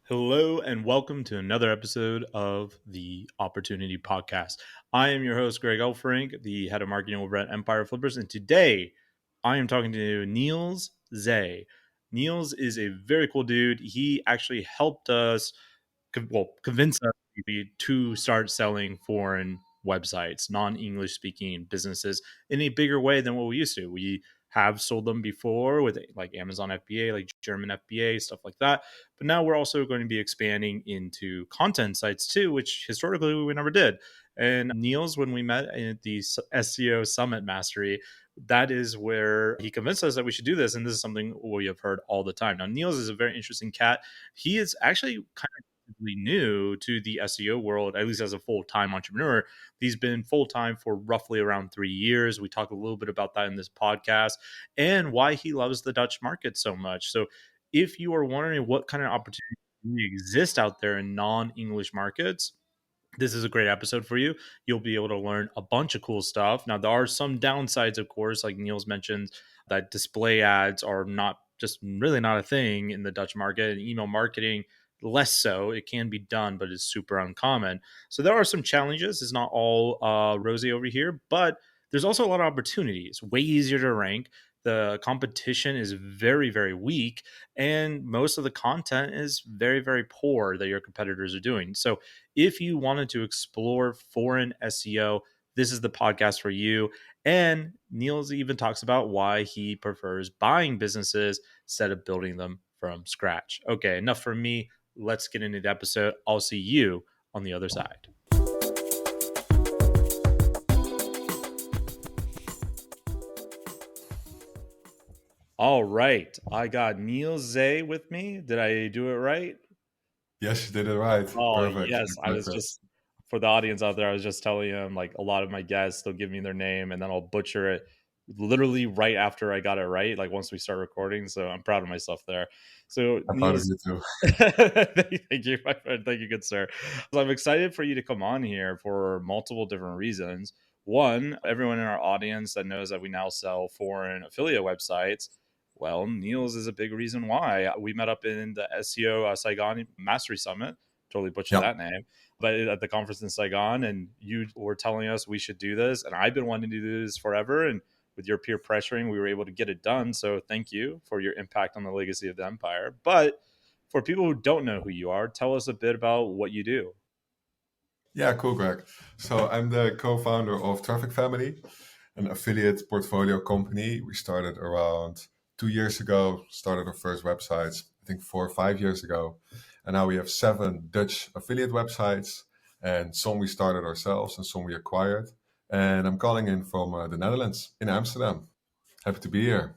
Hello and welcome to another episode of the Opportunity Podcast. I am your host, Greg Elfrink, the head of marketing over at Empire Flippers, and today I am talking to Niels Zay. Niels is a very cool dude. He actually helped us convince us to start selling foreign websites, non-English speaking businesses in a bigger way than what we used to. We have sold them before with like Amazon FBA, like German FBA, stuff like that. But now we're also going to be expanding into content sites too, which historically we never did. And Niels, when we met at the SEO Summit Mastery, that is where he convinced us that we should do this. And this is something we have heard all the time. Now, Niels is a very interesting cat. He is actually kind of new to the SEO world, at least as a full-time entrepreneur. He's been full-time for roughly around 3 years. We talk a little bit about that in this podcast and why he loves the Dutch market so much. So if you are wondering what kind of opportunities exist out there in non-English markets, this is a great episode for you. You'll be able to learn a bunch of cool stuff. Now, there are some downsides, of course, like Niels mentioned, that display ads are really not a thing in the Dutch market, and email marketing less so. It can be done, but it's super uncommon. So there are some challenges. It's not all rosy over here, but there's also a lot of opportunities. Way easier to rank. The competition is very, very weak, and most of the content is very, very poor that your competitors are doing. So if you wanted to explore foreign SEO, this is the podcast for you. And Niels even talks about why he prefers buying businesses instead of building them from scratch. Okay, enough from me. Let's get into the episode. I'll see you on the other side. All right. I got Niels Zay with me. Did I do it right? Yes, you did it right. Oh, Perfect. yes. I was Perfect. just, for the audience out there, I was just telling him like a lot of my guests, they'll give me their name and then I'll butcher it literally right after I got it right, like once we start recording. So I'm proud of myself there. So, I'm proud of Niels, you too. thank you, my friend. Thank you, good sir. So I'm excited for you to come on here for multiple different reasons. One, everyone in our audience that knows that we now sell foreign affiliate websites. Well, Niels is a big reason why. We met up in the SEO Saigon Mastery Summit. Totally butchered Yeah, that name. But at the conference in Saigon, and you were telling us we should do this. And I've been wanting to do this forever. And with your peer pressuring, we were able to get it done. So thank you for your impact on the legacy of the empire. But for people who don't know who you are, tell us a bit about what you do. yeah, cool, Greg. So I'm the co-founder of Traffic Family, an affiliate portfolio company. We started around 2 years ago, started our first websites, I think 4 or 5 years ago. And now we have 7 Dutch affiliate websites, and some we started ourselves and some we acquired. And I'm calling in from the Netherlands, in Amsterdam. Happy to be here.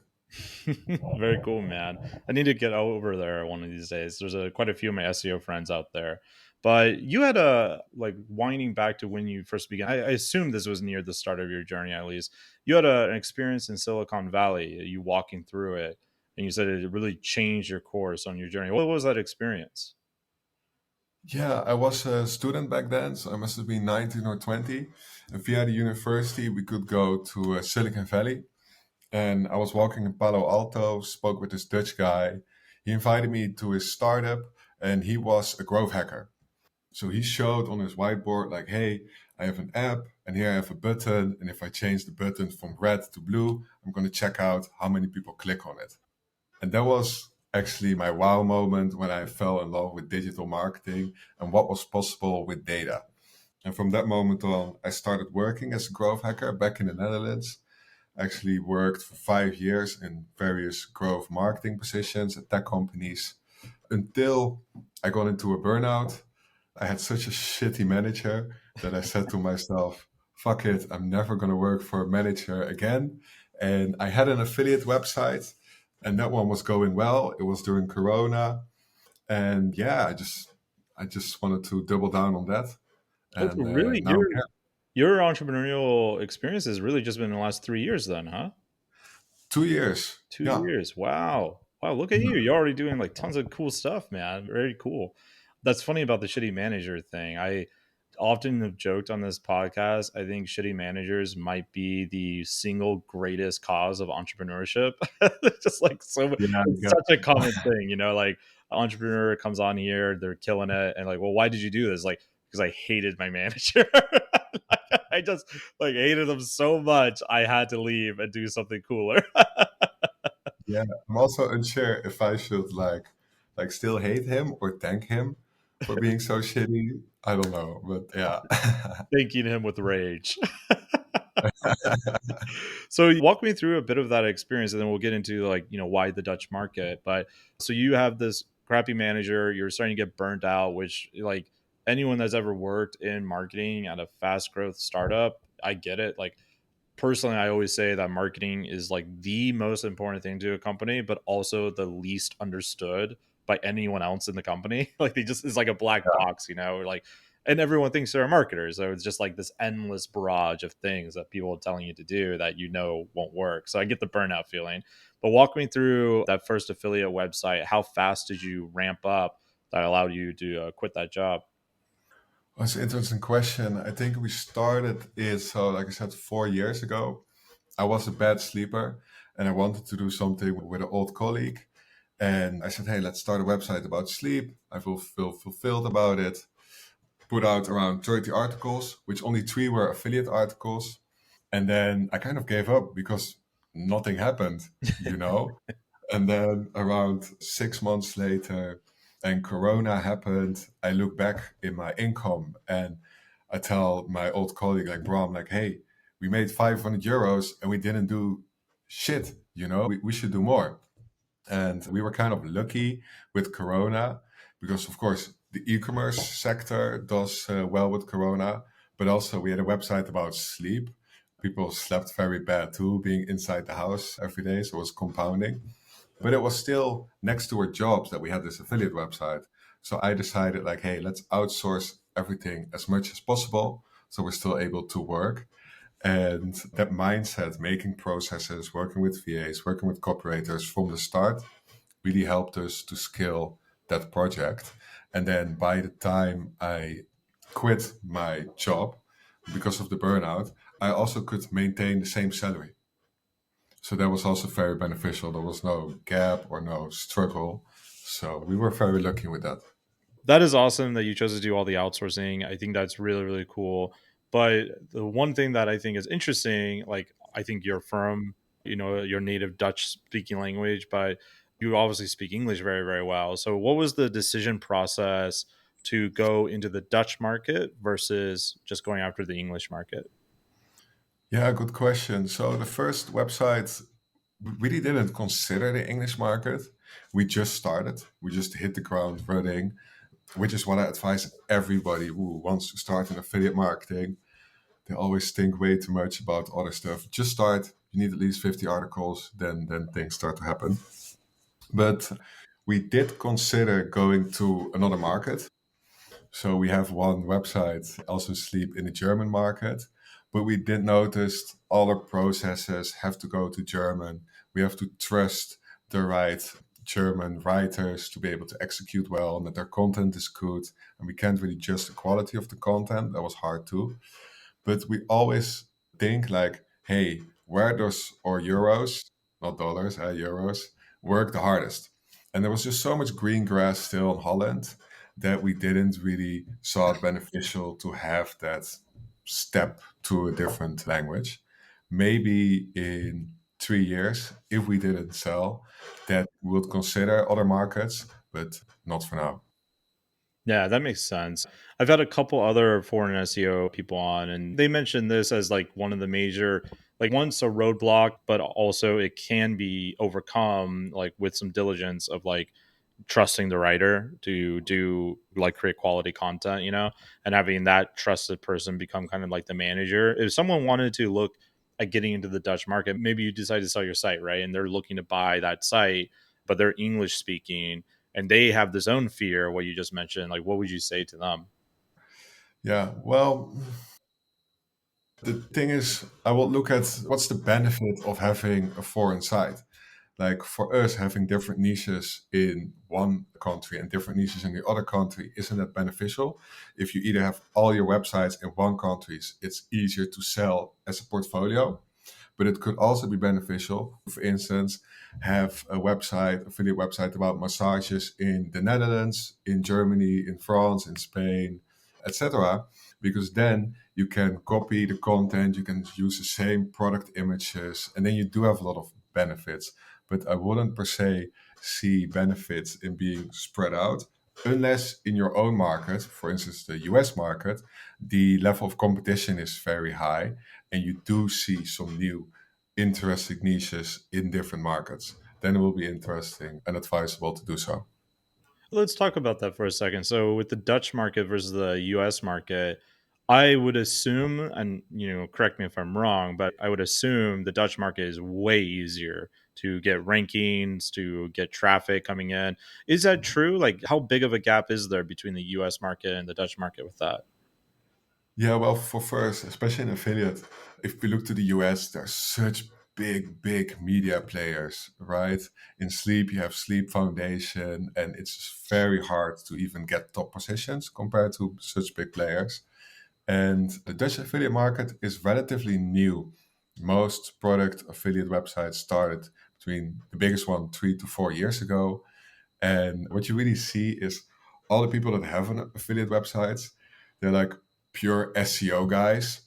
Very cool, man. I need to get over there one of these days. There's quite a few of my SEO friends out there. But you had winding back to when you first began. I assume this was near the start of your journey, at least. You had an experience in Silicon Valley. You walking through it, and you said it really changed your course on your journey. What was that experience? Yeah, I was a student back then, so I must have been 19 or 20. And via the university, we could go to Silicon Valley. And I was walking in Palo Alto, spoke with this Dutch guy. He invited me to his startup, and he was a growth hacker. So he showed on his whiteboard, like, hey, I have an app, and here I have a button. And if I change the button from red to blue, I'm going to check out how many people click on it. And that was actually my wow moment when I fell in love with digital marketing and what was possible with data. And from that moment on, I started working as a growth hacker back in the Netherlands. I actually worked for 5 years in various growth marketing positions at tech companies until I got into a burnout. I had such a shitty manager that I said to myself, fuck it, I'm never going to work for a manager again. And I had an affiliate website, and that one was going well. It was during Corona. And yeah, I just wanted to double down on that. Oh, so And really, now I'm here. your entrepreneurial experience has really just been in the last 3 years, then, huh? 2 years. Two Yeah. years. Wow. Wow. Look at you. You're already doing like tons of cool stuff, man. Very cool. That's funny about the shitty manager thing. often have joked on this podcast. I think shitty managers might be the single greatest cause of entrepreneurship. Just like so, Yeah, I it's get such a common thing, like entrepreneur comes on here, they're killing it, and like, well, why did you do this? Like, because I hated my manager. I just like hated them so much, I had to leave and do something cooler. yeah. I'm also unsure if I should like still hate him or thank him for being so shitty. I don't know, but yeah. Thanking him with rage. So walk me through a bit of that experience, and then we'll get into like why the Dutch market. But so you have this crappy manager, you're starting to get burnt out, which like anyone that's ever worked in marketing at a fast growth startup, I get it. Like personally, I always say that marketing is like the most important thing to a company, but also the least understood by anyone else in the company. Like they just is like a black box, or like, and everyone thinks they're a marketer. So it's just like this endless barrage of things that people are telling you to do that won't work. So I get the burnout feeling. But walk me through that first affiliate website. How fast did you ramp up that allowed you to quit that job? That's an interesting question. I think we started it, so like I said, 4 years ago. I was a bad sleeper and I wanted to do something with an old colleague. And I said, hey, let's start a website about sleep. I feel fulfilled about it. Put out around 30 articles, which only three were affiliate articles. And then I kind of gave up because nothing happened, you know? And then around 6 months later, and Corona happened, I look back in my income and I tell my old colleague, like Bram, like, hey, we made 500 euros and we didn't do shit, we should do more. And we were kind of lucky with Corona because, of course, the e-commerce sector does well with Corona, but also we had a website about sleep. People slept very bad too, being inside the house every day, so it was compounding. But it was still next to our jobs that we had this affiliate website. So I decided, like, hey, let's outsource everything as much as possible so we're still able to work. And that mindset, making processes, working with VAs, working with cooperators from the start really helped us to scale that project. And then by the time I quit my job because of the burnout, I also could maintain the same salary. So that was also very beneficial. There was no gap or no struggle. So we were very lucky with that. That is awesome that you chose to do all the outsourcing. I think that's really, really cool. But the one thing that I think is interesting, like I think you're from, your native Dutch speaking language, but you obviously speak English very, very well. So what was the decision process to go into the Dutch market versus just going after the English market? Yeah, good question. So the first website really didn't consider the English market. We just started. We just hit the ground running, which is what I advise everybody who wants to start in affiliate marketing. They always think way too much about other stuff. Just start. You need at least 50 articles, then things start to happen. But we did consider going to another market. So we have one website, also sleep in the German market, but we did notice all our processes have to go to German. We have to trust the right German writers to be able to execute well and that their content is good. And we can't really judge the quality of the content. That was hard too. But we always think like, hey, where does our euros, not dollars, euros, work the hardest? And there was just so much green grass still in Holland that we didn't really saw it beneficial to have that step to a different language. Maybe in 3 years, if we didn't sell, that we would consider other markets, but not for now. Yeah, that makes sense. I've had a couple other foreign SEO people on, and they mentioned this as like one of the major, like once a roadblock, but also it can be overcome like with some diligence of like trusting the writer to do like create quality content, and having that trusted person become kind of like the manager. If someone wanted to look at getting into the Dutch market, maybe you decide to sell your site, right? And they're looking to buy that site, but they're English speaking and they have this own fear, what you just mentioned. Like, what would you say to them? Yeah, well, the thing is, I will look at what's the benefit of having a foreign site. Like for us, having different niches in one country and different niches in the other country, isn't that beneficial? If you either have all your websites in one country, it's easier to sell as a portfolio. But it could also be beneficial, for instance, have a website, affiliate website about massages in the Netherlands, in Germany, in France, in Spain, etc. Because then you can copy the content, you can use the same product images, and then you do have a lot of benefits. But I wouldn't per se see benefits in being spread out unless in your own market, for instance, the US market, the level of competition is very high and you do see some new interesting niches in different markets, then it will be interesting and advisable to do so. Let's talk about that for a second. So, with the Dutch market versus the US market, I would assume, and correct me if I'm wrong, but I would assume the Dutch market is way easier to get rankings, to get traffic coming in. Is that true? Like, how big of a gap is there between the US market and the Dutch market with that? Yeah, well, for first, especially in affiliate, if we look to the US, there's such big media players, right? In sleep, you have Sleep Foundation, and it's very hard to even get top positions compared to such big players. And the Dutch affiliate market is relatively new. Most product affiliate websites started between the biggest one 3 to 4 years ago. And what you really see is all the people that have an affiliate websites, they're like pure SEO guys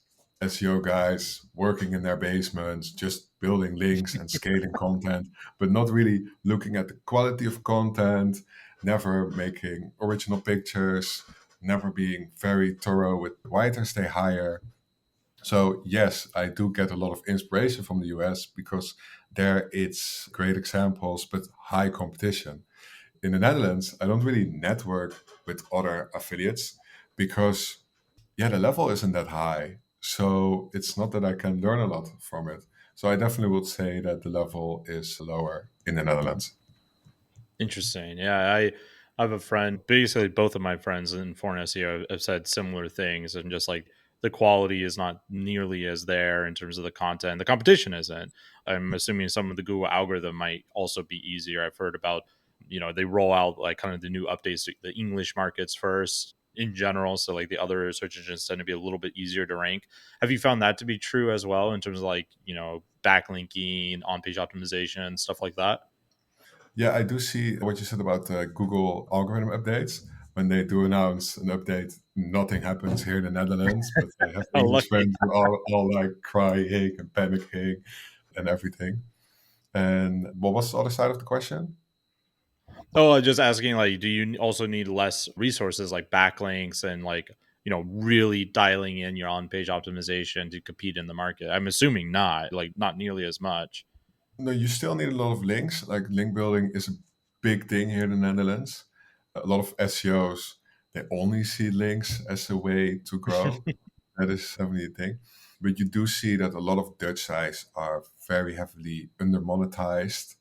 working in their basements, just building links and scaling content, but not really looking at the quality of content, never making original pictures, never being very thorough with why they stay higher. So yes, I do get a lot of inspiration from the US because there it's great examples, but high competition. In the Netherlands, I don't really network with other affiliates because, yeah, the level isn't that high. So it's not that I can learn a lot from it. So I definitely would say that the level is lower in the Netherlands. Interesting. Yeah, I have a friend. Basically, both of my friends in foreign SEO have said similar things, and just like the quality is not nearly as there in terms of the content. The competition isn't. I'm assuming some of the Google algorithm might also be easier. I've heard about, they roll out like kind of the new updates to the English markets first in general, so like the other search engines tend to be a little bit easier to rank. Have you found that to be true as well in terms of like backlinking, on page optimization, stuff like that? Yeah, I do see what you said about Google algorithm updates. When they do announce an update, nothing happens here in the Netherlands, but I have Oh, English lucky. friends who are all like crying and panicking and everything. And what was the other side of the question? Oh, just asking, like, do you also need less resources like backlinks and like, really dialing in your on page optimization to compete in the market? I'm assuming not, like, not nearly as much. No, you still need a lot of links. Like link building is a big thing here in the Netherlands. A lot of SEOs, they only see links as a way to grow. That is definitely a thing. But you do see that a lot of Dutch sites are very heavily under monetized.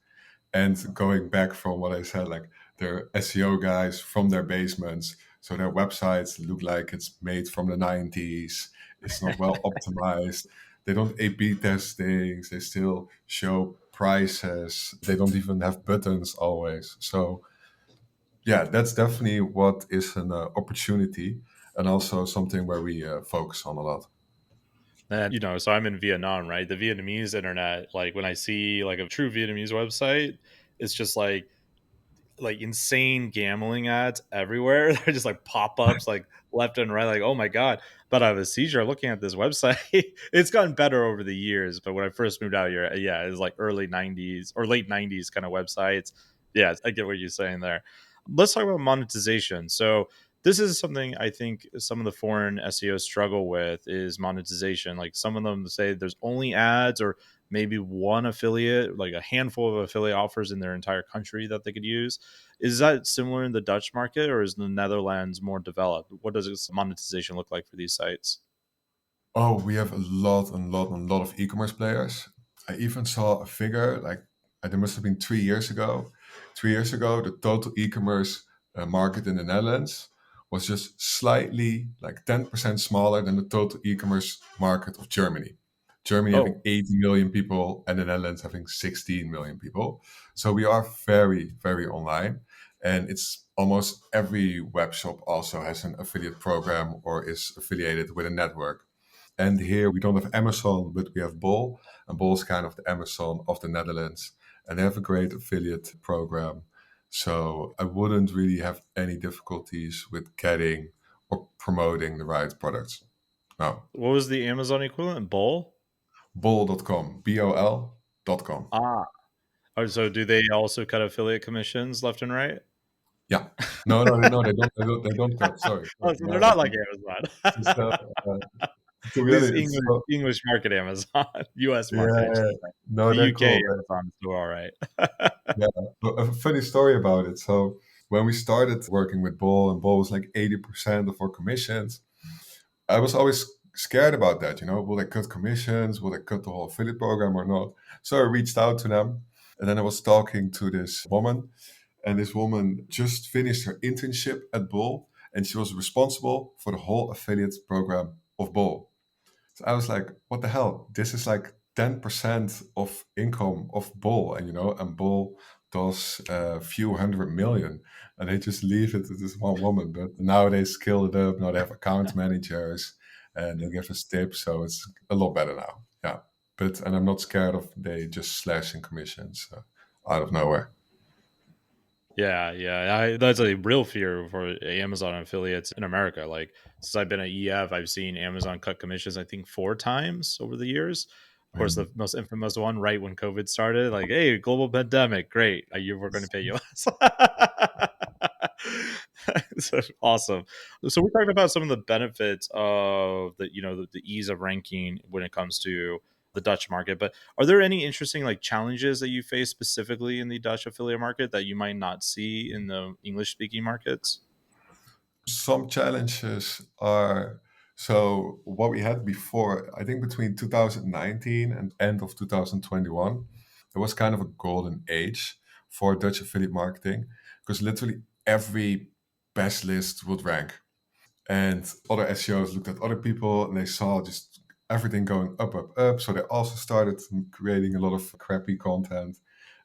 And going back from what I said, like they're SEO guys from their basements. So their websites look like it's made from the 90s. It's not well optimized. They don't A/B test things. They still show prices. They don't even have buttons always. So yeah, that's definitely what is an opportunity and also something where we focus on a lot. And, so I'm in Vietnam, right? The Vietnamese internet, like when I see like a true Vietnamese website, it's just like insane gambling ads everywhere. They're just like pop ups like left and right. Like, oh my god! But I have a seizure looking at this website. It's gotten better over the years, but when I first moved out here, yeah, it was like early '90s or late '90s kind of websites. Yeah, I get what you're saying there. Let's talk about monetization. So this is something I think some of the foreign SEOs struggle with is monetization. Like some of them say there's only ads or maybe one affiliate, like a handful of affiliate offers in their entire country that they could use. Is that similar in the Dutch market or is the Netherlands more developed? What does this monetization look like for these sites? Oh, we have a lot and lot of e-commerce players. I even saw a figure like there must have been 3 years ago. 3 years ago, the total e-commerce market in the Netherlands was just slightly like 10% smaller than the total e-commerce market of Germany. Germany having Oh, 80 million people, and the Netherlands having 16 million people. So we are very, very online. And it's almost every web shop also has an affiliate program or is affiliated with a network. And here we don't have Amazon, but we have Bol. And Bol is kind of the Amazon of the Netherlands. And they have a great affiliate program. So I wouldn't really have any difficulties with getting or promoting the right products. No. what was the Amazon equivalent? Bowl? Bol.com, BOL.com. Ah. Oh, so do they also cut affiliate commissions left and right? Yeah. No, they don't cut. Sorry. Oh, Sorry. so they're No, not like Amazon. so, uh, to At be least honest, it's English so, English market Amazon, US market, I should yeah. say. No, The they're UK cool. Amazon is still all right. Yeah, a funny story about it. So when we started working with Bol, and Bol was like 80% of our commissions, I was always scared about that. Will they cut commissions? Will they cut the whole affiliate program or not? So I reached out to them, and then I was talking to this woman, and this woman just finished her internship at Bol, and she was responsible for the whole affiliate program of Bol. So I was like, what the hell? This is like 10% of income of Bol, and Bol does a few hundred million, and they just leave it to this one woman. But now they scale it up. Now they have account managers, and they give us tips, so it's a lot better now. Yeah, and I'm not scared of they just slashing commissions out of nowhere. Yeah, yeah, that's a real fear for Amazon affiliates in America. Like since I've been at EF, I've seen Amazon cut commissions. I think 4 times over the years. Of course, the And most infamous one right when COVID started. Like, hey, global pandemic, great, we're going to pay you less. So awesome. So we talked about some of the benefits of the ease of ranking when it comes to the Dutch market, but are there any interesting like challenges that you face specifically in the Dutch affiliate market that you might not see in the English speaking markets? some challenges are, so what we had before, I think between 2019 and end of 2021, there was kind of a golden age for Dutch affiliate marketing because literally every best list would rank. And other SEOs looked at other people and they saw just everything going up, up, up. So they also started creating a lot of crappy content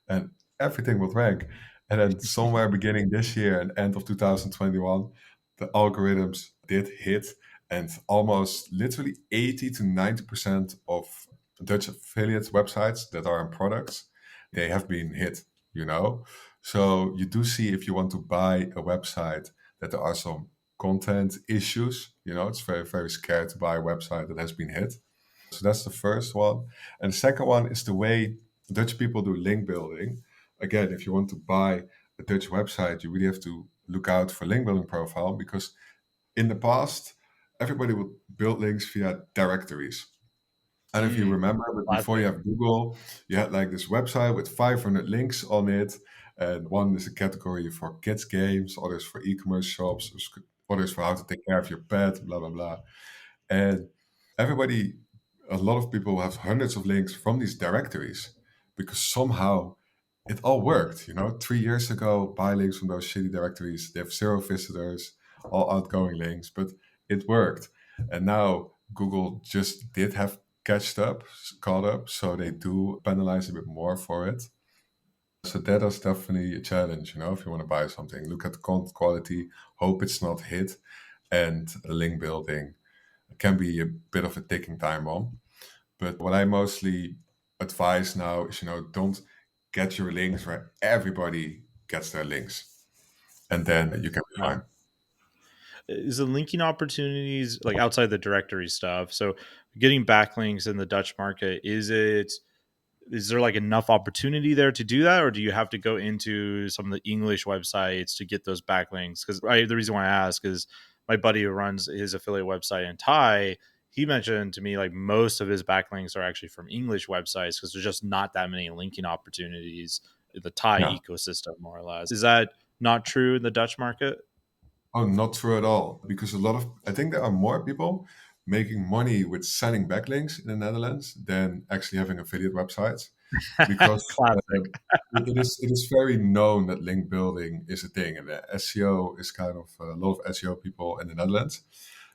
and everything would rank. And then somewhere beginning this year and end of 2021, the algorithms did hit, and almost literally 80 to 90% of Dutch affiliate websites that are in products, they have been hit, you know? So you do see if you want to buy a website that there are some content issues, it's very, very scared to buy a website that has been hit. So that's the first one. And the second one is the way Dutch people do link building. Again, if you want to buy a Dutch website, you really have to look out for link building profile because in the past, everybody would build links via directories. And if you Mm, remember, but before you classic. have Google, you had like this website with 500 links on it. And one is a category for kids games, others for e-commerce shops, others for how to take care of your pet, blah, blah, blah. And everybody, a lot of people have hundreds of links from these directories because somehow it all worked. 3 years ago, buy links from those shitty directories. They have zero visitors, all outgoing links, but it worked. And now Google just did have caught up, so they do penalize a bit more for it. So that is definitely a challenge, if you want to buy something. Look at the content quality, hope it's not hit, and the link building can be a bit of a ticking time bomb. But what I mostly advise now is, don't get your links where everybody gets their links, and then you can be Yeah. fine. Is the linking opportunities like outside the directory stuff? So getting backlinks in the Dutch market, is there like enough opportunity there to do that, or do you have to go into some of the English websites to get those backlinks? Because the reason why I ask is my buddy who runs his affiliate website in Thai, he mentioned to me like most of his backlinks are actually from English websites because there's just not that many linking opportunities in the Thai Yeah. ecosystem, more or less. Is that not true in the Dutch market? Oh, not true at all. Because I think there are more people making money with selling backlinks in the Netherlands than actually having affiliate websites. Because Classic. it is very known that link building is a thing, and the SEO is kind of a lot of SEO people in the Netherlands.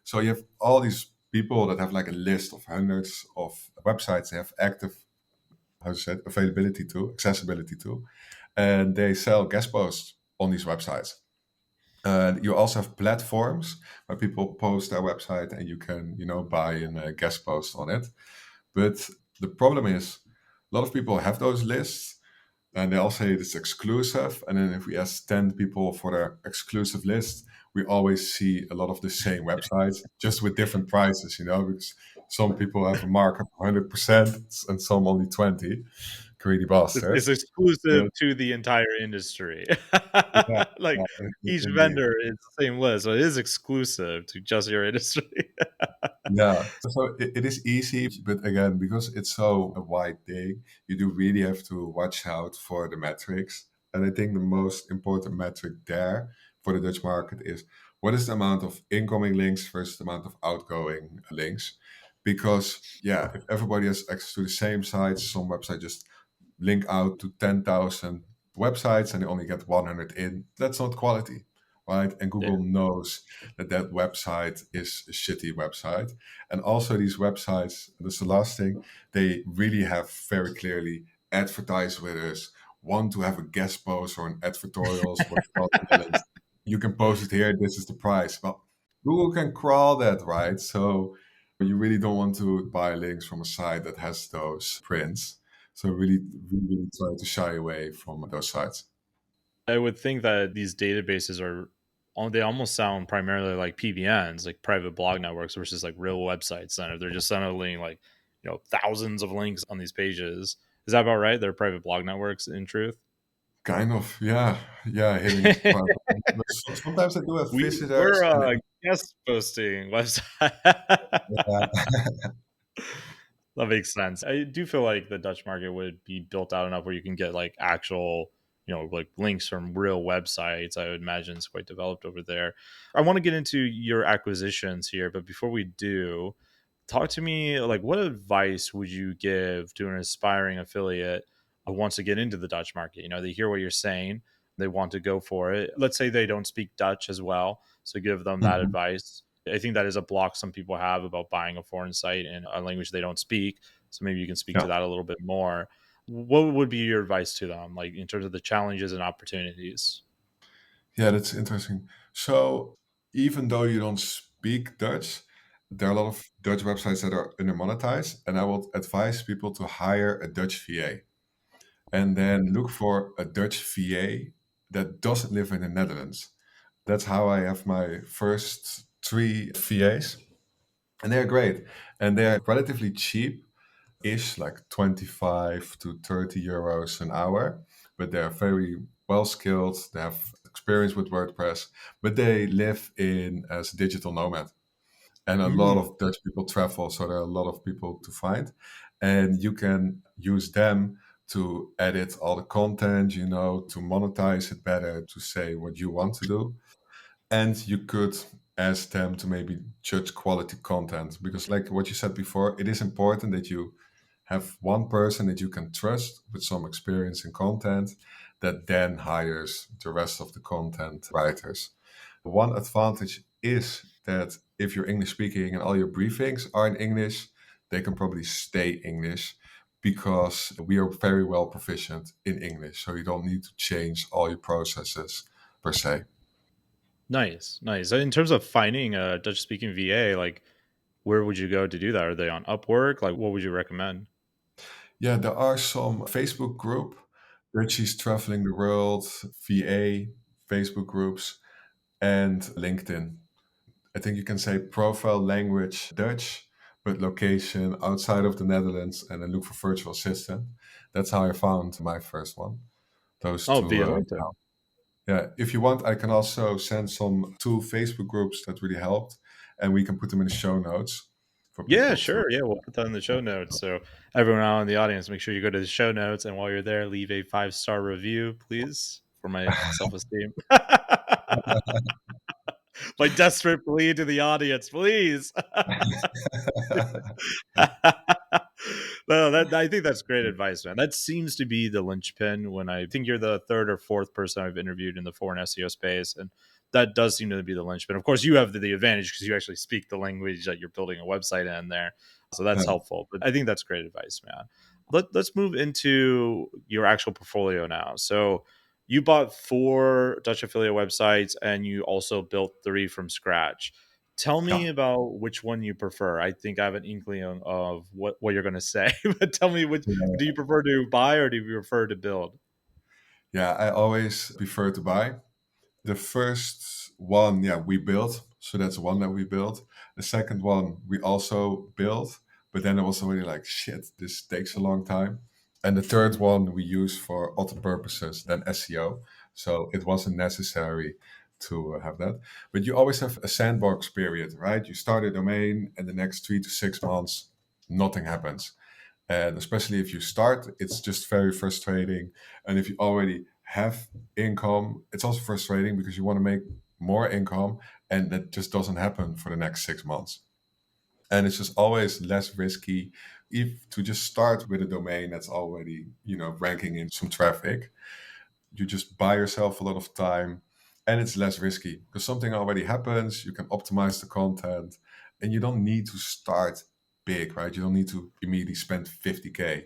So you have all these people that have like a list of hundreds of websites they have active, how to say it, availability to, accessibility to, and they sell guest posts on these websites. You also have platforms where people post their website and you can, buy a guest post on it. But the problem is, a lot of people have those lists and they all say it's exclusive. And then if we ask 10 people for their exclusive list, we always see a lot of the same websites, just with different prices, because some people have a markup of 100% and some only 20. Greedy It's bastards. exclusive But to the entire industry. yeah, Like yeah, each indeed. vendor is the same list, so it is exclusive to just your industry. Yeah, so it is easy, but again, because it's so a wide thing, you do really have to watch out for the metrics. And I think the most important metric there for the Dutch market is what is the amount of incoming links versus the amount of outgoing links? Because, yeah, if everybody has access to the same sites, some website just link out to 10,000 websites and they only get 100 in, that's not quality, right? And Yeah. Google knows that that website is a shitty website. And also these websites, that's the last thing, they really have very clearly advertise with us, want to have a guest post or an advertorials, what you call it in the Netherlands. You can post it here, this is the price. Well, Google can crawl that, right? So you really don't want to buy links from a site that has those prints. So really try to shy away from those sites. I would think that these databases are they almost sound primarily like PBNs, like private blog networks, versus like real websites. And if they're just suddenly like, thousands of links on these pages, is that about right? They're private blog networks in truth. Kind of, yeah, yeah, hitting private. But sometimes I do have We're visitors, and a guest posting website. yeah, That makes sense. I do feel like the Dutch market would be built out enough where you can get like actual, like links from real websites. I would imagine it's quite developed over there. I want to get into your acquisitions here, but before we do, talk to me like what advice would you give to an aspiring affiliate who wants to get into the Dutch market? They hear what you're saying, they want to go for it. Let's say they don't speak Dutch as well, so give them that Mhm. advice. I think that is a block some people have about buying a foreign site in a language they don't speak. So maybe you can speak to Yeah, that a little bit more. What would be your advice to them, like in terms of the challenges and opportunities? yeah, that's interesting. So even though you don't speak Dutch, there are a lot of Dutch websites that are under monetized, and I would advise people to hire a Dutch VA and then look for a Dutch VA that doesn't live in the Netherlands. That's how I have my first three VAs, and they're great, and they're relatively cheap ish, like 25 to 30 euros an hour, but they're very well skilled. They have experience with WordPress, but they live in as a digital nomad. And a lot Mm, of Dutch people travel, so there are a lot of people to find. And you can use them to edit all the content, to monetize it better, to say what you want to do. And you could ask them to maybe judge quality content because, like what you said before, it is important that you have one person that you can trust with some experience in content that then hires the rest of the content writers. One advantage is that if you're English speaking and all your briefings are in English, they can probably stay English because we are very well proficient in English. So you don't need to change all your processes per se. nice, nice. In terms of finding a Dutch speaking VA, like where would you go to do that? Are they on Upwork? Like what would you recommend? Yeah, there are some Facebook group, Richie's Traveling the World, VA, Facebook groups, and LinkedIn. I think you can say profile language Dutch, but location outside of the Netherlands, and then look for virtual assistant. That's how I found my first one. Those Oh, two. via LinkedIn. Yeah, if you want, I can also send some two Facebook groups that really helped, and we can put them in the show notes for Yeah, people to. sure. Yeah, we'll put that in the show notes. So everyone out in the audience, make sure you go to the show notes, and while you're there, leave a 5-star review, please, for my self-esteem. My desperate plea to the audience, please. No, that I think that's great advice, man. That seems to be the linchpin when I think you're the third or fourth person I've interviewed in the foreign SEO space, and that does seem to be the linchpin. Of course, you have the advantage because you actually speak the language that you're building a website in there, so that's Yeah, helpful. But I think that's great advice, man. Let's move into your actual portfolio now. So you bought 4 Dutch affiliate websites and you also built 3 from scratch. Tell yeah, me about which one you prefer. I think I have an inkling of what you're going to say, but tell me, which yeah. do you prefer to buy or do you prefer to build? Yeah, I always prefer to buy. The first one, yeah, we built. So that's one that we built. The second one we also built, but then it was already like, shit, this takes a long time. And the third one we use for other purposes than SEO. So it wasn't necessary to have that. But you always have a sandbox period, right? You start a domain and the next 3 to 6 months, nothing happens. And especially if you start, it's just very frustrating. And if you already have income, it's also frustrating because you want to make more income and that just doesn't happen for the next 6 months. And it's just always less risky if to just start with a domain that's already, ranking in some traffic. You just buy yourself a lot of time and it's less risky because something already happens. You can optimize the content and you don't need to start big, right? You don't need to immediately spend 50K.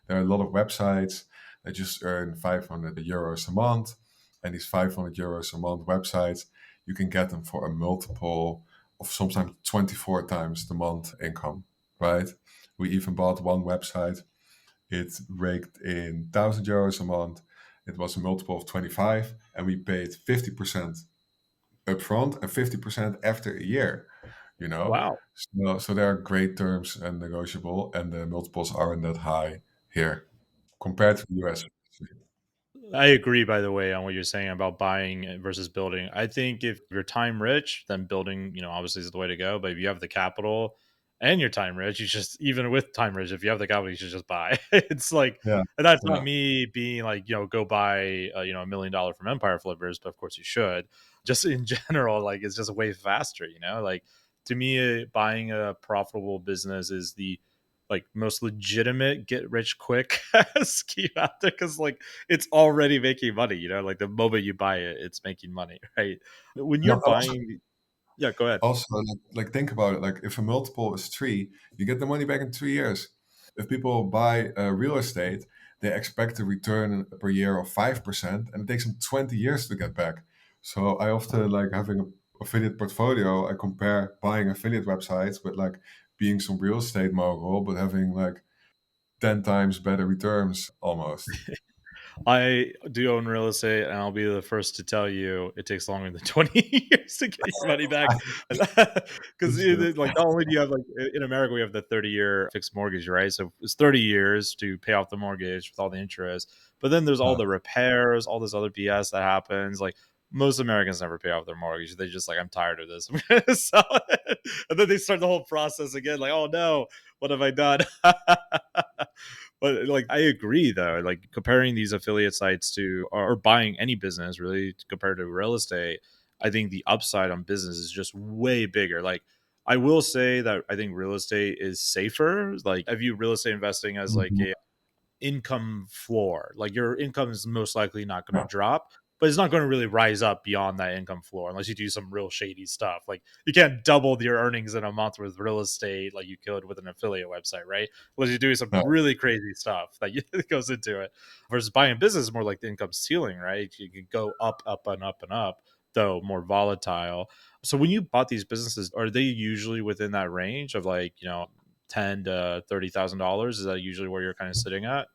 There are a lot of websites that just earn 500 euros a month. And these 500 euros a month websites, you can get them for a multiple of sometimes 24 times the month income, right? We even bought one website, it raked in 1,000 euros a month. It was a multiple of 25, and we paid 50% upfront and 50% after a year. You know, Wow. so there are great terms and negotiable, and the multiples aren't that high here compared to the US. I agree, by the way, on what you're saying about buying versus building. I think if you're time rich, then building, obviously is the way to go. But if you have the capital and you're time rich, you just, even with time rich, if you have the capital, you should just buy. It's like, Yeah, and that's not yeah. me being like, go buy, $1 million from Empire Flippers, but of course you should. Just in general, like it's just way faster, Like to me, buying a profitable business is the like most legitimate get rich quick scheme out there because like it's already making money, like the moment you buy it, it's making money, right? When No, you're buying, yeah, go ahead. also, like think about it. Like if a multiple is 3, you get the money back in 3 years. If people buy real estate, they expect a return per year of 5%, and it takes them 20 years to get back. So I often like having a affiliate portfolio. I compare buying affiliate websites with like being some real estate mogul, but having like 10 times better returns almost. I do own real estate, and I'll be the first to tell you it takes longer than 20 years to get your money back. Because That's true. like not only do you have like in America we have the 30-year fixed mortgage, right? So it's 30 years to pay off the mortgage with all the interest. But then there's all Yeah. the repairs, all this other BS that happens. Like most Americans never pay off their mortgage. They just like, I'm tired of this. I'm gonna sell it. And then they start the whole process again, like, oh no, what have I done? But like I agree though, like comparing these affiliate sites to or buying any business really compared to real estate, I think the upside on business is just way bigger. Like I will say that I think real estate is safer. Like I view real estate investing as like Mhm. a income floor. Like your income is most likely not going to Yeah. drop, but it's not going to really rise up beyond that income floor unless you do some real shady stuff. Like you can't double your earnings in a month with real estate like you could with an affiliate website, right? Unless you're doing some No. really crazy stuff that goes into it. Versus buying business is more like the income ceiling, right? You can go up, up, and up and up, though more volatile. So when you bought these businesses, are they usually within that range of like, $10,000 to $30,000? Is that usually where you're kind of sitting at?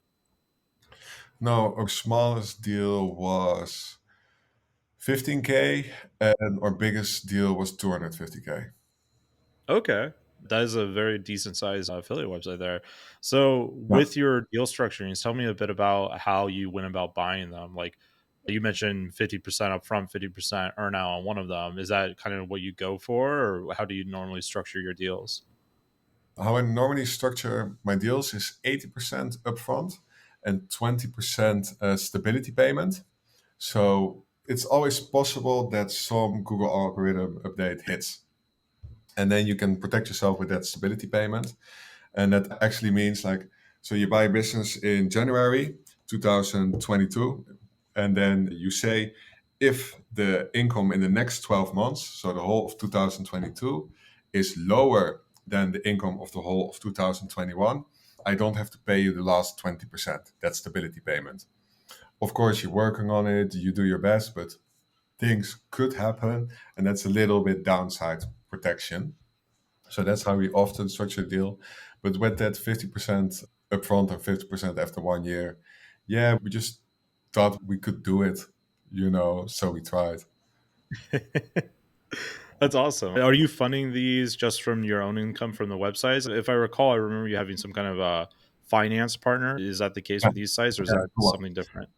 No, our smallest deal was 15K, and our biggest deal was 250K. Okay. That is a very decent sized affiliate website there. So, Yeah. with your deal structurings, tell me a bit about how you went about buying them. Like you mentioned 50% upfront, 50% earn out on one of them. Is that kind of what you go for, or how do you normally structure your deals? How I normally structure my deals is 80% upfront and 20% stability payment. So it's always possible that some Google algorithm update hits. And then you can protect yourself with that stability payment. And that actually means like, so you buy a business in January 2022, and then you say If the income in the next 12 months, so the whole of 2022, is lower than the income of the whole of 2021, I don't have to pay you the last 20%. That's stability payment. Of course, you're working on it, you do your best, but things could happen, and that's a little bit downside protection. So that's how we often structure a deal. But with that 50% upfront and 50% after 1 year, yeah, we just thought we could do it, so we tried. That's awesome. Are you funding these just from your own income from the websites? If I recall, I remember you having some kind of a finance partner. Is that the case Yeah, with these sites, or is yeah, that cool. something different?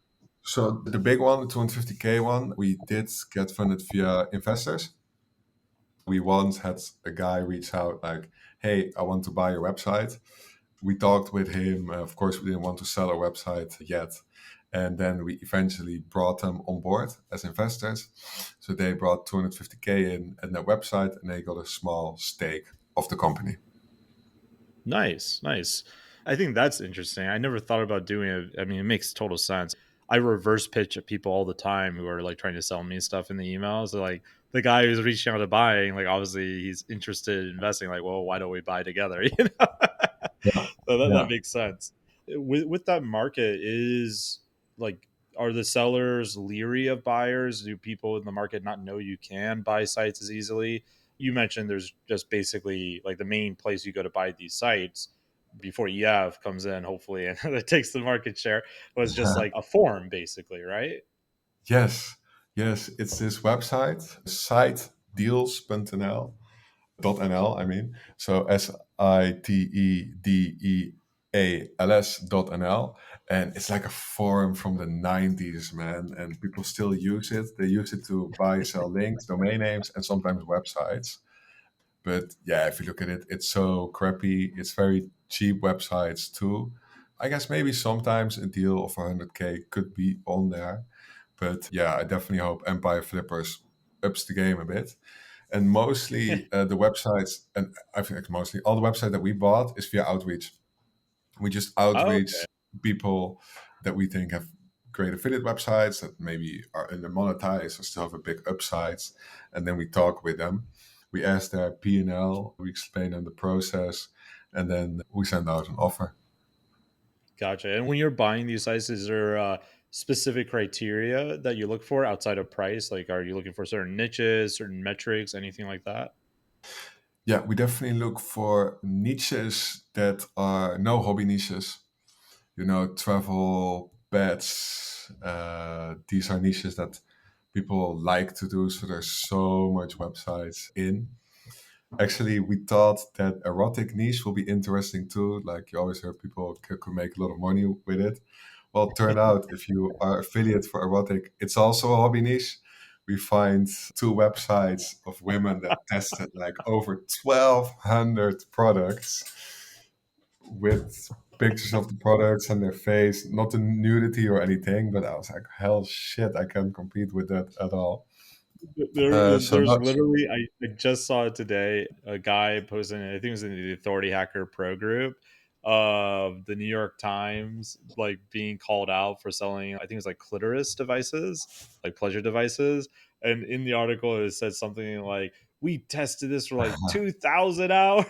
So the big one, the 250K one, we did get funded via investors. We once had a guy reach out like, "Hey, I want to buy your website." We talked with him. Of course, we didn't want to sell our website yet. And then we eventually brought them on board as investors. So they brought 250K in their website, and they got a small stake of the company. Nice, nice. I think that's interesting. I never thought about doing it. I mean, it makes total sense. I reverse pitch at people all the time who are like trying to sell me stuff in the emails. So like the guy who's reaching out to buying, like obviously he's interested in investing. Like, well, why don't we buy together? You know, Yeah. so that Yeah. makes sense. With that market is like, are the sellers leery of buyers? Do people in the market not know you can buy sites as easily? You mentioned there's just basically like the main place you go to buy these sites before EF comes in, hopefully, and it takes the market share, was just like a form, basically, right? Yes. Yes. It's this website, site deals.nl. .nl, I mean. So SITEDEALS.nl. And it's like a forum from the 90s, man. And people still use it. They use it to buy, sell links, domain names, and sometimes websites. But yeah, if you look at it, it's so crappy. It's very cheap websites too. I guess maybe sometimes a deal of 100K could be on there. But yeah, I definitely hope Empire Flippers ups the game a bit. And mostly the websites, and I think mostly all the website that we bought is via outreach. We just Oh, outreach people that we think have great affiliate websites that maybe are under monetized or still have a big upsides, and then we talk with them. We ask their P&L, we explain them the process, and then we send out an offer. gotcha. And when you're buying these sites, is there specific criteria that you look for outside of price? Like, are you looking for certain niches, certain metrics, anything like that? Yeah, we definitely look for niches that are no hobby niches. Travel, pets. These are niches that people like to do. So there's so much websites in. Actually, we thought that erotic niche will be interesting too. Like you always heard people could make a lot of money with it. Well, it turned out if you are affiliate for erotic, it's also a hobby niche. We find two websites of women that tested like over 1,200 products with pictures of the products and their face, not the nudity or anything. But I was like, hell shit, I can't compete with that at all. So There's no, literally, I just saw it today. A guy posting, I think it was in the Authority Hacker Pro group of the New York Times, like being called out for selling, I think it's like clitoris devices, like pleasure devices. And in the article, it said something like, "We tested this for like 2,000 hours."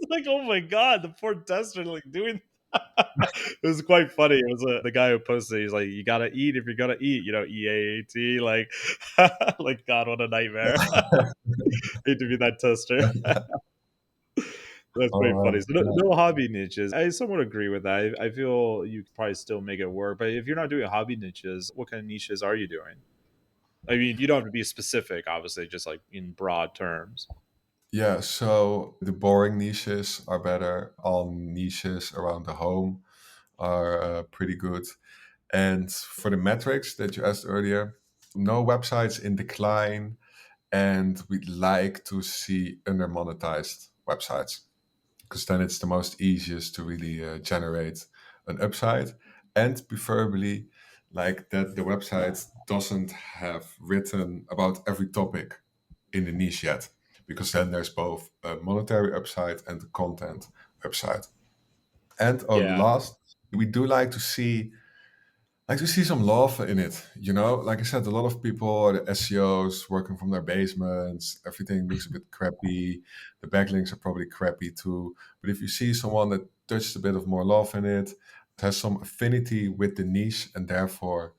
Like, oh my God, the poor tester, like doing it was quite funny. It was the guy who posted. He's like, "You gotta eat if you're gonna eat." EAAT. Like, like God, what a nightmare. Hate to be that tester. That's quite funny. oh, So no hobby niches. I somewhat agree with that. I feel you could probably still make it work. But if you're not doing hobby niches, what kind of niches are you doing? I mean, you don't have to be specific, obviously, just like in broad terms. yeah, so the boring niches are better. All niches around the home are pretty good. And for the metrics that you asked earlier, no websites in decline, and we'd like to see under monetized websites because then it's the most easiest to really generate an upside, and preferably like that the website doesn't have written about every topic in the niche yet, because then there's both a monetary upside and a content upside. And Yeah. last, we do like to see I do see some love in it, you know. Like I said, a lot of people, the SEOs working from their basements, everything looks a bit crappy. The backlinks are probably crappy too. But if you see someone that touched a bit of more love in it, has some affinity with the niche, and therefore,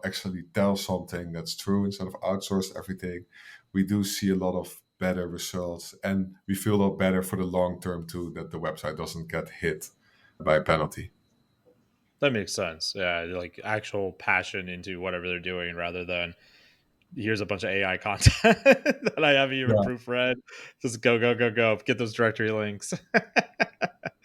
actually tell something that's true instead of outsource everything, we do see a lot of better results, and we feel a lot better for the long term too. That the website doesn't get hit by a penalty. That makes sense. Yeah, like actual passion into whatever they're doing rather than here's a bunch of AI content that I haven't even Yeah, proofread. Just go, go, go, go. Get those directory links.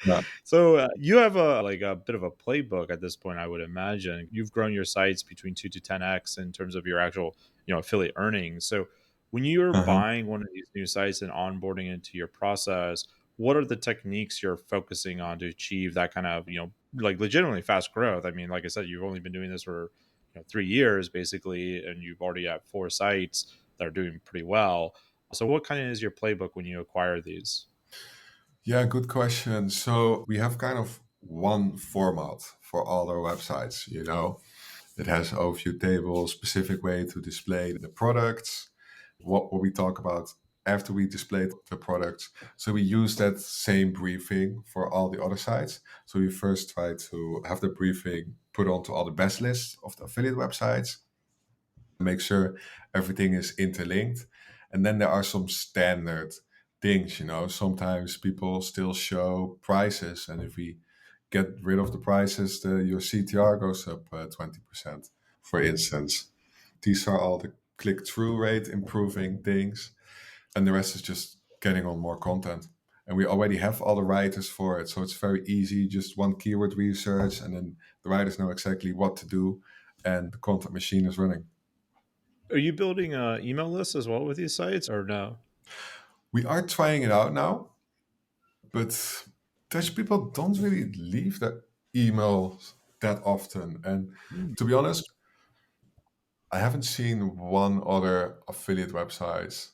yeah. So you have a bit of a playbook at this point, I would imagine. You've grown your sites between 2 to 10x in terms of your actual, affiliate earnings. So when you're Uh-huh. buying one of these new sites and onboarding into your process, what are the techniques you're focusing on to achieve that kind of, like legitimately fast growth? I mean, like I said, you've only been doing this for 3 years basically, and you've already got 4 sites that are doing pretty well. So what kind of is your playbook when you acquire these? Yeah, good question. So we have kind of one format for all our websites, It has overview table, specific way to display the products, what we talk about after we display the products. So we use that same briefing for all the other sites. So we first try to have the briefing put onto all the best lists of the affiliate websites, make sure everything is interlinked. And then there are some standard things, Sometimes people still show prices, and if we get rid of the prices, your CTR goes up 20%, for instance. These are all the click through rate improving things, and the rest is just getting on more content. And we already have all the writers for it, so it's very easy. Just one keyword research, and then the writers know exactly what to do, and the content machine is running. Are you building a email list as well with these sites or no? We are trying it out now, but Dutch people don't really leave their emails that often. And Hmm. to be honest, I haven't seen one other affiliate website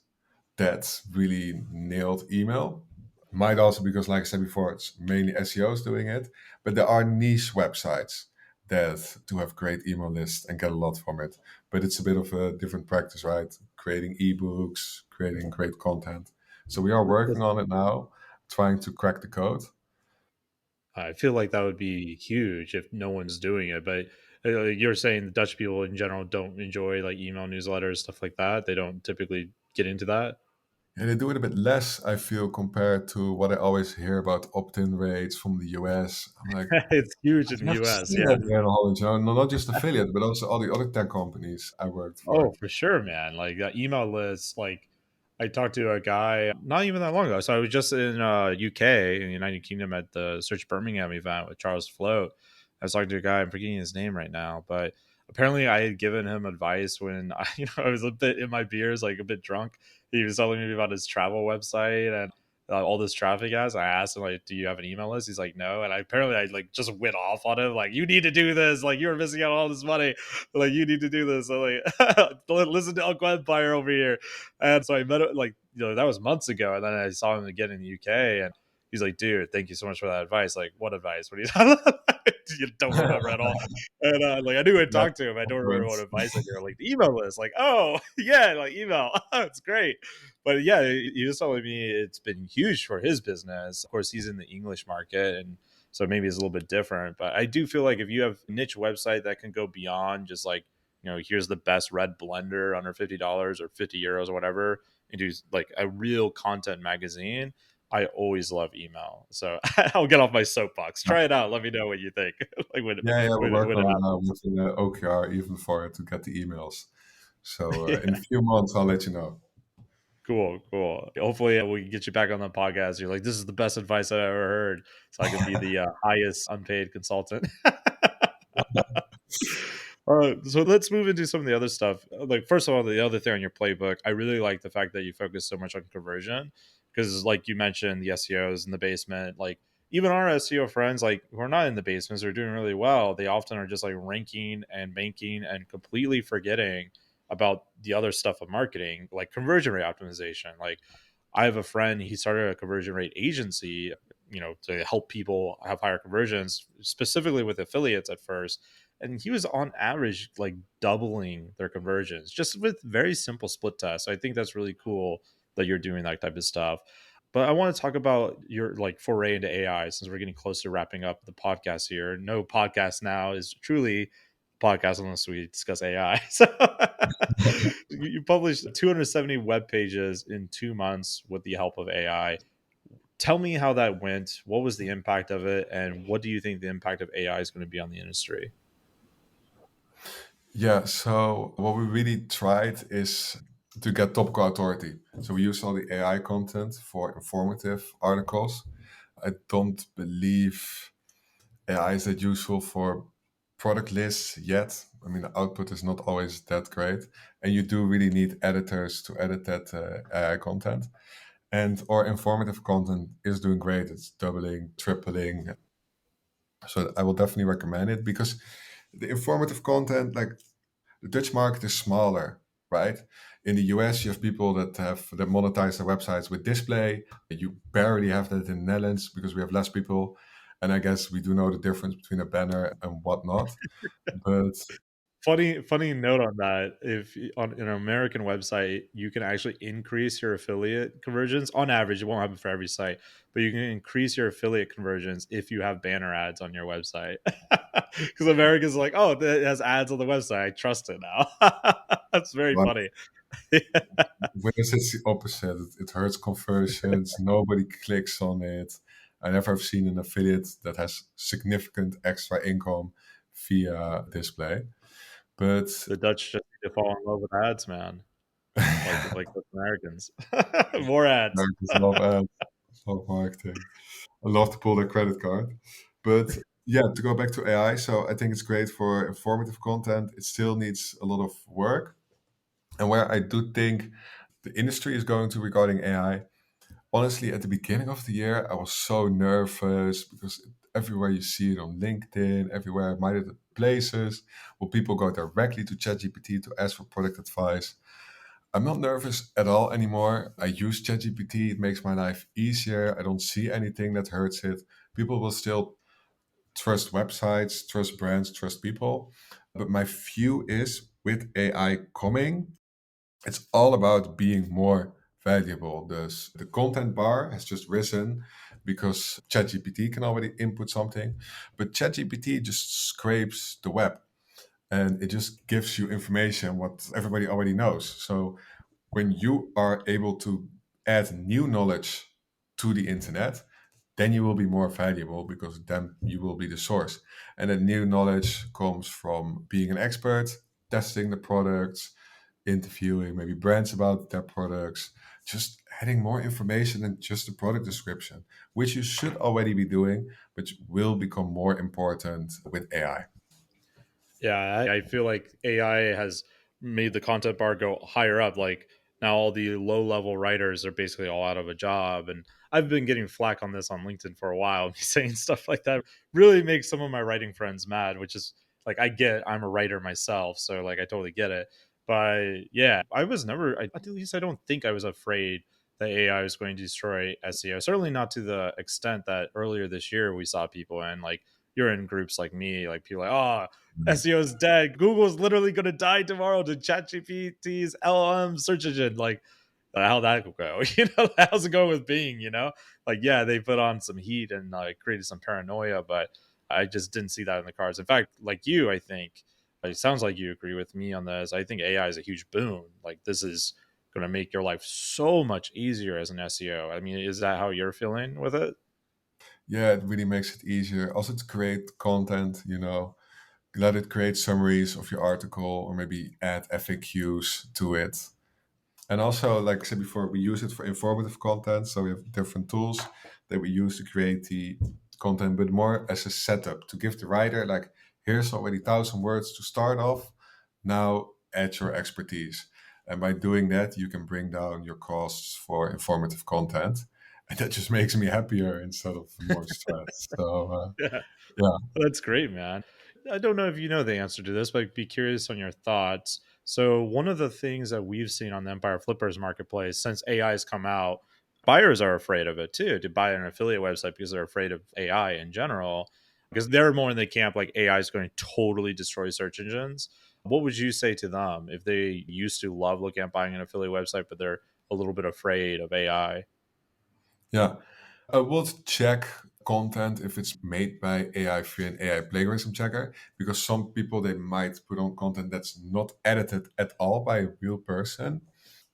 that really nailed email. Might also because, like I said before, it's mainly SEOs doing it, but there are niche websites that do have great email lists and get a lot from it. But it's a bit of a different practice, right? Creating ebooks, creating great content. So we are working on it now, trying to crack the code. I feel like that would be huge if no one's doing it. But you're saying the Dutch people in general don't enjoy like email newsletters, stuff like that. They don't typically get into that. And they do it a bit less, I feel, compared to what I always hear about opt-in rates from the US. I'm like, It's huge in I've the never US. seen Yeah. that here in Holland, not just affiliate, but also all the other tech companies I worked Oh, for. for sure, man. Like email lists. Like I talked to a guy not even that long ago. So I was just in UK in the United Kingdom at the Search Birmingham event with Charles Float. I was talking to a guy. I'm forgetting his name right now, but apparently I had given him advice when I was a bit in my beers, like a bit drunk. He was telling me about his travel website and all this traffic has. I asked him like, "Do you have an email list?" He's like, "No." And I like just went off on him like, "You need to do this. Like you're missing out on all this money." Like you need to do this. So like listen to Uncle Empire over here. And so I met him like that was months ago, and then I saw him again in the UK, and he's like, "Dude, thank you so much for that advice." Like, what advice? What are you talking about? You don't remember at all. And like I knew I That's talked to him. I the don't remember point. what advice I gave. Like the email list. Like, oh yeah, like email. It's great. But yeah, he was telling me it's been huge for his business. Of course, he's in the English market, and so maybe it's a little bit different. But I do feel like if you have a niche website that can go beyond just like here's the best red blender under $50 or €50 or whatever, and do like a real content magazine. I always love email, so I'll get off my soapbox. Try it out. Let me know what you think. Like Yeah, yeah, we're when working it on it now happens. with an OKR even for it to get the emails. So in a Yeah, few months, I'll let you know. cool, cool. Hopefully, we can get you back on the podcast. You're like, this is the best advice I've ever heard, so I can be the highest unpaid consultant. So let's move into some of the other stuff. Like, first of all, the other thing on your playbook, I really like the fact that you focus so much on conversion because, like you mentioned, the SEOs in the basement, like even our SEO friends, like who are not in the basements, are doing really well. They often are just like ranking and banking and completely forgetting about the other stuff of marketing, like conversion rate optimization. Like, I have a friend, he started a conversion rate agency, to help people have higher conversions, specifically with affiliates at first, and he was on average like doubling their conversions just with very simple split tests. I think that's really cool that you're doing that type of stuff. But I want to talk about your like foray into AI since we're getting close to wrapping up the podcast here. No podcast now is truly a podcast unless we discuss AI. So you published 270 web pages in 2 months with the help of AI. Tell me how that went. What was the impact of it? And what do you think the impact of AI is going to be on the industry? Yeah, so what we really tried is to get topical authority. So we use all the AI content for informative articles. I don't believe AI is that useful for product lists yet. I mean, the output is not always that great, and you do really need editors to edit that AI content. And our informative content is doing great. It's doubling, tripling. So I will definitely recommend it because the informative content, like the Dutch market is smaller, right? In the US, you have people that monetize their websites with display. You barely have that in the Netherlands because we have less people. And I guess we do know the difference between a banner and whatnot. But Funny note on that. If on an American website, you can actually increase your affiliate conversions on average. It won't happen for every site, but you can increase your affiliate conversions if you have banner ads on your website. Because Americans are like, oh, it has ads on the website. I trust it now. That's very like, funny. whereas it's the opposite. It hurts conversions. Nobody clicks on it. I never have seen an affiliate that has significant extra income via display. But The Dutch just need to fall in love with ads, man. Like the Americans. More ads. Americans love ads, love marketing. I love to pull their credit card. But yeah, to go back to AI, so I think it's great for informative content. It still needs a lot of work. And where I do think the industry is going to regarding AI, honestly, at the beginning of the year, I was so nervous because everywhere you see it on LinkedIn, everywhere I might have places where people go directly to ChatGPT to ask for product advice. I'm not nervous at all anymore. I use ChatGPT. It makes my life easier. I don't see anything that hurts it. People will still trust websites, trust brands, trust people. But my view is with AI coming, it's all about being more valuable. The content bar has just risen because ChatGPT can already input something, but ChatGPT just scrapes the web and it just gives you information what everybody already knows. So when you are able to add new knowledge to the internet, then you will be more valuable because then you will be the source. And that new knowledge comes from being an expert, testing the products, interviewing maybe brands about their products, just adding more information than just the product description, which you should already be doing, but will become more important with AI. Yeah, I feel like AI has made the content bar go higher up. Like now, all the low level writers are basically all out of a job. And I've been getting flack on this on LinkedIn for a while, me saying stuff like that really makes some of my writing friends mad, which is like, I get I'm a writer myself. So, like, I totally get it. But yeah, I was never, at least I don't think I was afraid that AI was going to destroy SEO. Certainly not to the extent that earlier this year we saw people in, like, you're in groups like me, like people like, oh, SEO is dead. Google's literally going to die tomorrow to ChatGPT's LLM search engine. Like, how that could go? How's it going with Bing? Like, yeah, they put on some heat and created some paranoia, but I just didn't see that in the cards. In fact, like you, I think it sounds like you agree with me on this. I think AI is a huge boon. Like, this is going to make your life so much easier as an SEO. I mean, is that how you're feeling with it? Yeah, it really makes it easier. Also to create content, let it create summaries of your article or maybe add FAQs to it. And also, like I said before, we use it for informative content. So we have different tools that we use to create the content, but more as a setup to give the writer, like, here's already 1,000 words to start off. Now add your expertise. And by doing that, you can bring down your costs for informative content. And that just makes me happier instead of more stressed. So, Yeah. yeah. That's great, man. I don't know if you know the answer to this, but I'd be curious on your thoughts. So, one of the things that we've seen on the Empire Flippers marketplace since AI has come out, buyers are afraid of it too, to buy an affiliate website because they're afraid of AI in general. because they're more in the camp like AI is going to totally destroy search engines. What would you say to them if they used to love looking at buying an affiliate website, but they're a little bit afraid of AI? Yeah, I would check content if it's made by AI via an AI plagiarism checker, because some people they might put on content that's not edited at all by a real person,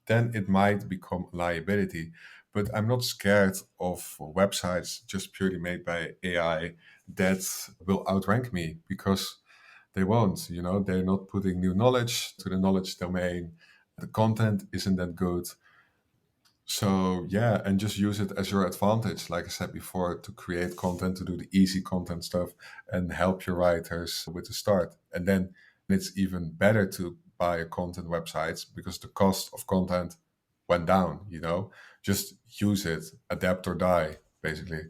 then it might become a liability. But I'm not scared of websites just purely made by AI that will outrank me, because they won't. They're not putting new knowledge to the knowledge domain. The content isn't that good. So yeah, and just use it as your advantage, like I said before, to create content, to do the easy content stuff, and help your writers with the start. And then it's even better to buy a content website because the cost of content went down. Just use it, adapt or die, basically.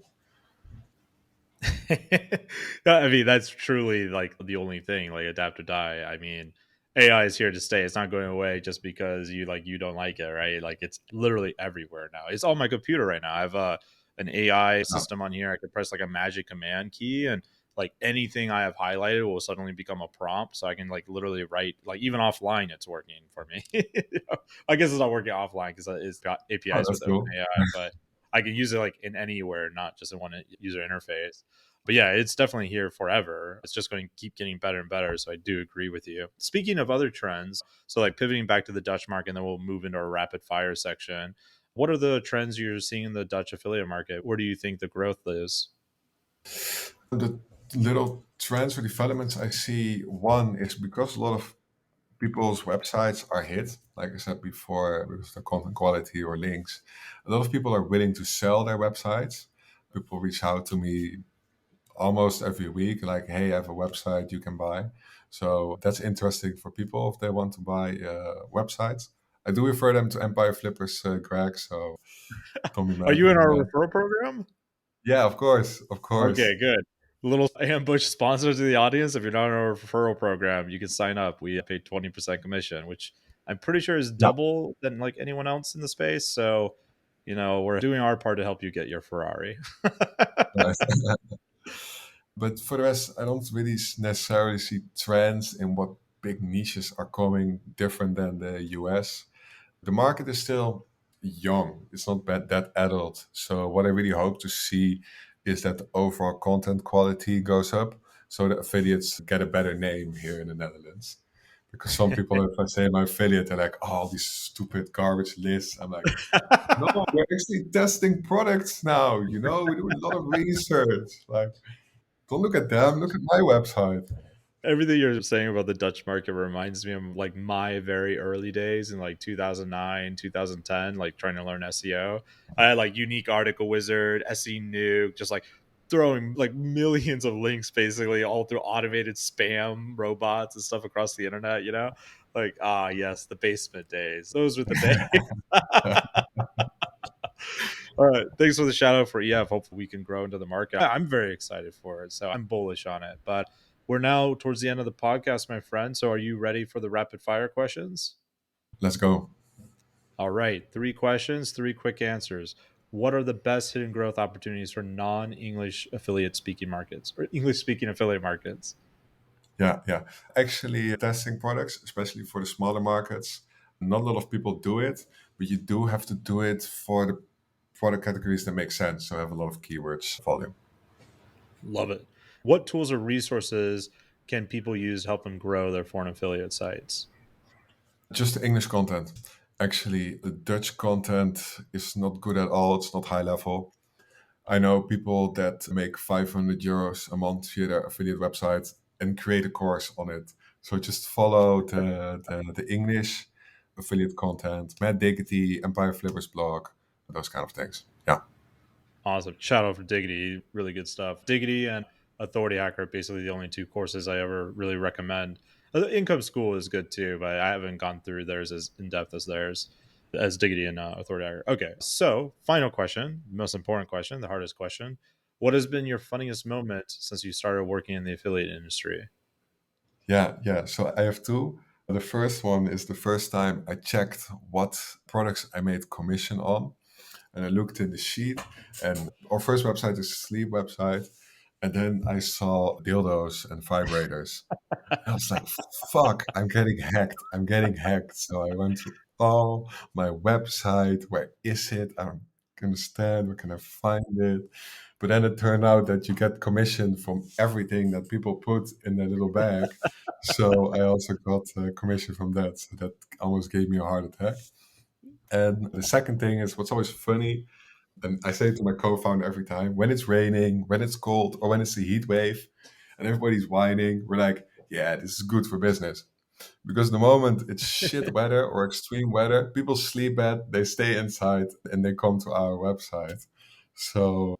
I mean, that's truly like the only thing, like adapt or die. I mean, AI is here to stay. It's not going away just because you don't like it, right? Like it's literally everywhere now. It's on my computer right now. I have an AI Yeah. system on here. I could press like a magic command key and like anything I have highlighted will suddenly become a prompt. So I can like literally write like even offline it's working for me. I guess it's not working offline because it's got Oh, APIs that's with cool. OpenAI, but I can use it like in anywhere, not just in one user interface. But yeah, it's definitely here forever. It's just going to keep getting better and better. So I do agree with you. Speaking of other trends, so like pivoting back to the Dutch market, and then we'll move into our rapid fire section. What are the trends you're seeing in the Dutch affiliate market? Where do you think the growth is? The little trends or developments I see, one is because a lot of people's websites are hit, like I said before, with the content quality or links. A lot of people are willing to sell their websites. People reach out to me almost every week, like, "Hey, I have a website you can buy." So that's interesting for people if they want to buy websites. I do refer them to Empire Flippers, Greg. So don't be Are mad you with in me our there. referral program? Yeah, of course, of course. Okay, good. A little ambush sponsor to the audience. If you're not in our referral program, you can sign up. We pay 20% commission, which I'm pretty sure is Yeah. double than like anyone else in the space. So, we're doing our part to help you get your Ferrari. Nice. But for the rest, I don't really necessarily see trends in what big niches are coming different than the US. The market is still young. It's not that adult. So what I really hope to see is that the overall content quality goes up, so the affiliates get a better name here in the Netherlands. Because some people, if I say I'm an affiliate, they're like, "Oh, all these stupid garbage lists." I'm like, "No, we're actually testing products now. We do a lot of research. Like, don't look at them. Look at my website." Everything you're saying about the Dutch market reminds me of like my very early days in like 2009, 2010, like trying to learn SEO. I had like Unique Article Wizard, SE Nuke, just like throwing like millions of links basically all through automated spam robots and stuff across the internet. Like, yes, the basement days. Those were the days. All right. Thanks for the shout out for EF. Hopefully we can grow into the market. I'm very excited for it. So I'm bullish on it. But we're now towards the end of the podcast, my friend. So are you ready for the rapid fire questions? Let's go. All right. 3 questions, 3 quick answers. What are the best hidden growth opportunities for non English affiliate speaking markets or English speaking affiliate markets? Yeah, yeah. Actually, testing products, especially for the smaller markets, not a lot of people do it, but you do have to do it for the product categories that make sense. So have a lot of keywords volume. Love it. What tools or resources can people use to help them grow their foreign affiliate sites? Just the English content. Actually, the Dutch content is not good at all. It's not high level. I know people that make 500 euros a month via their affiliate website and create a course on it. So just follow the English affiliate content, Matt Diggity, Empire Flippers blog, those kind of things. Yeah. Awesome. Shout out for Diggity. Really good stuff. Diggity and Authority Hacker are basically the only 2 courses I ever really recommend. The Income School is good too, but I haven't gone through theirs as in depth as theirs, as Diggity and Authority Hacker. Okay. So, final question, most important question, the hardest question. What has been your funniest moment since you started working in the affiliate industry? Yeah, yeah. So I have two. The first one is the first time I checked what products I made commission on. And I looked in the sheet, and our first website is a sleep website. And then I saw dildos and vibrators. I was like, fuck, I'm getting hacked. I'm getting hacked. So I went to all my website. Where is it? I don't understand. Where can I find it? But then it turned out that you get commission from everything that people put in their little bag. So I also got commission from that. So that almost gave me a heart attack. And the second thing is what's always funny, and I say it to my co-founder every time, when it's raining, when it's cold, or when it's a heat wave, and everybody's whining, we're like, yeah, this is good for business. Because the moment it's shit weather or extreme weather, people sleep bad, they stay inside, and they come to our website. So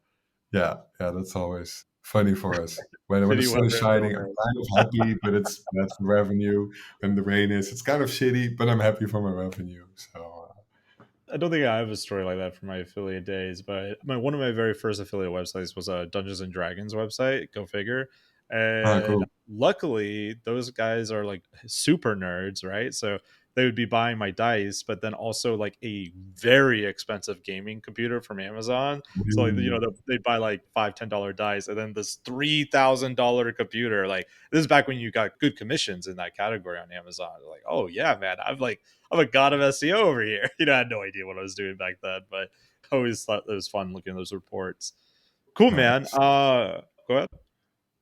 yeah, that's always funny for us. When the Shitty sun is weather in the middle shining, of I'm night. kind of happy, but it's bad for revenue. When the rain is, it's kind of shitty, but I'm happy for my revenue. So I don't think I have a story like that for my affiliate days, but one of my very first affiliate websites was a Dungeons and Dragons website. Go figure. And cool. luckily, those guys are like super nerds, right? So they would be buying my dice, but then also like a very expensive gaming computer from Amazon. So like Mm. they'd buy like $5-10 dice, and then this $3,000 computer. Like this is back when you got good commissions in that category on Amazon. Like, oh yeah, man, I'm a god of SEO over here. I had no idea what I was doing back then, but I always thought it was fun looking at those reports. Cool, man. Nice. Go ahead.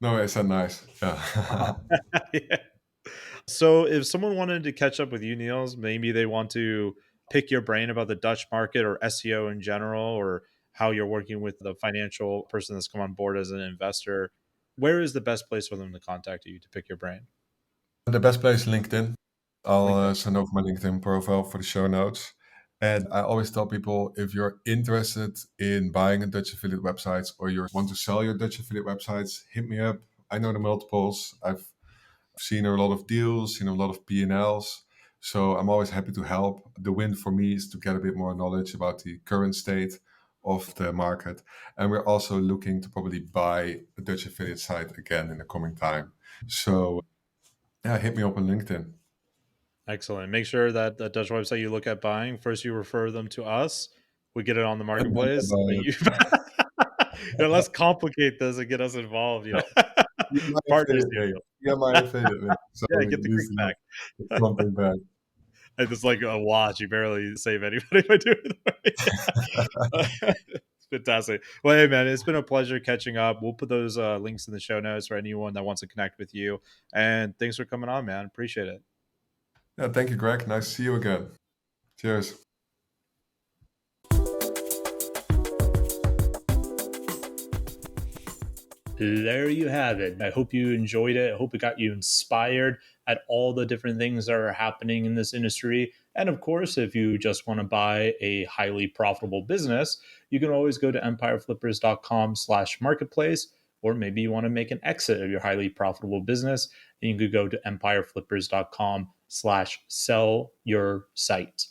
No, I said nice. Uh-huh. Yeah. Yeah. So, if someone wanted to catch up with you, Niels, maybe they want to pick your brain about the Dutch market or SEO in general, or how you're working with the financial person that's come on board as an investor. Where is the best place for them to contact you to pick your brain? The best place is LinkedIn. I'll LinkedIn. send over my LinkedIn profile for the show notes. And I always tell people if you're interested in buying a Dutch affiliate websites or you want to sell your Dutch affiliate websites, hit me up. I know the multiples. I've seen a lot of deals, seen a lot of P&Ls. So I'm always happy to help. The win for me is to get a bit more knowledge about the current state of the market. And we're also looking to probably buy a Dutch affiliate site again in the coming time. So yeah, hit me up on LinkedIn. Excellent. Make sure that the Dutch website you look at buying, first you refer them to us. We get it on the And then I marketplace. buy And it. let's complicate this and get us involved. Yeah, be my Partners affiliate deal. link. Be my affiliate link. So Yeah, at get the least you kickback. get something back. And it's like a watch. You barely save anybody by doing it. It's fantastic. Well, hey, man, it's been a pleasure catching up. We'll put those links in the show notes for anyone that wants to connect with you. And thanks for coming on, man. Appreciate it. Yeah, thank you, Greg. Nice to see you again. Cheers. There you have it. I hope you enjoyed it. I hope it got you inspired at all the different things that are happening in this industry. And of course, if you just want to buy a highly profitable business, you can always go to empireflippers.com/marketplace, or maybe you want to make an exit of your highly profitable business, and you could go to empireflippers.com/sell your site.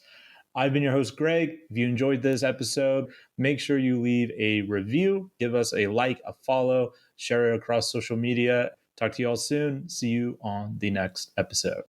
I've been your host, Greg. If you enjoyed this episode, make sure you leave a review, give us a like, a follow, share it across social media. Talk to you all soon. See you on the next episode.